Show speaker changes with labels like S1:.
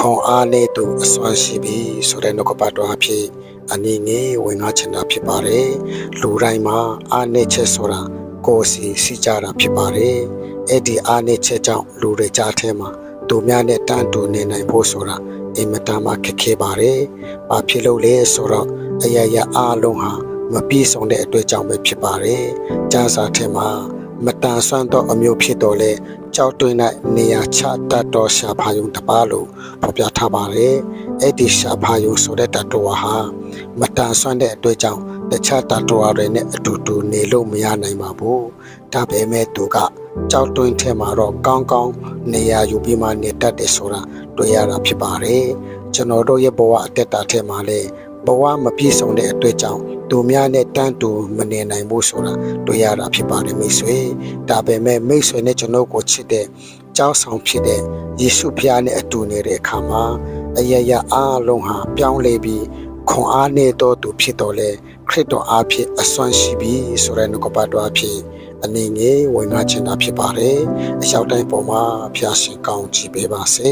S1: ခေါင်အားနဲ့သူအစွမ်းရှိပြီဆိုတဲ့နှုတ်ကပတ်တော်အဖြစ်အနေနဲ့ဝင်ငါချင်တာဖြစ်ပါတယ်လူတိုင်းမှာအားနဲ့ချက်ဆိုတာကိုယ်စီကြတာဖြစ်ပါတယ်အဲ့ဒီအားနဲ့ချက်ကြောင့်လူတွေကြားထဲမှာသူများနဲ့တန်းတူနေနိုင်ဖို့ဆိုတာအင်မတန်မှခက်ခဲပါတယ်။ဘာဖြစ်လို့လဲဆိုတော့အရာရာအားလုံးဟာမပြည့်စုံတဲ့အတွက်ကြောင့်ပဲဖြစ်ပါတယ်။ကျမ်းစာထဲမှာမတန်ဆွမ်းသောအမျိုးဖြစ်တော်လဲကြောက်တွင်း၌နေရာချတတ်တော်ရှာဖာယုံတစ်ပါးလို့ဖော်ပြထားပါတယ်။အဲ့ဒီရှာဖာယုံဆိုတဲ့တတ်တော်ဟာမတန်ဆွမ်းတဲ့အတွက်ကြောင့်တခြားတတ်တော်တွေနဲ့အတူတူနေလို့မရနိုင်ပါဘူး။ဒါပေမဲ့သူကကြောက်တွင်းထဲမှာတော့ကောင်းနေရာယူပြီးမှနေတတ်တယ်ဆိုတာတွေ့ရတာဖြစ်ပါတယ်ကျွန်တော်တို့ရဲ့ဘဝအတက်တာထဲမှာလည်းဘဝမပြည့်စုံတဲ့အတွက်ကြောင့်သူများနဲ့တန်းတူမနေနိုင်ဘူးဆိုတာတွေ့ရတာဖြစ်ပါတယ်မိတ်ဆွေဒါပေမဲ့မိတ်ဆွေနဲ့ကျွန်တော်ကိုချစ်တဲ့ကြောက်ဆောင်ဖြစ်တဲ့ယေရှုဖခင်နဲ့အတူနေတဲ့အခါမှာအရာရာအားလုံးဟာပြောင်းလဲပြီးခွန်အားနဲ့တော့သူဖြစ်တော်လဲခရစ်တော်အားဖြင့်အစွမ်းရှိပြီးဆိုတဲ့နှုတ်ကပတ်တော်အဖြစ်အနေငယ်ဝင်ငါချင်တာဖြစ်ပါတယ်အလျှောက်တိုင်းပေါ်မှာဖျားရှင်ကောင်းချီးပေးပါစေ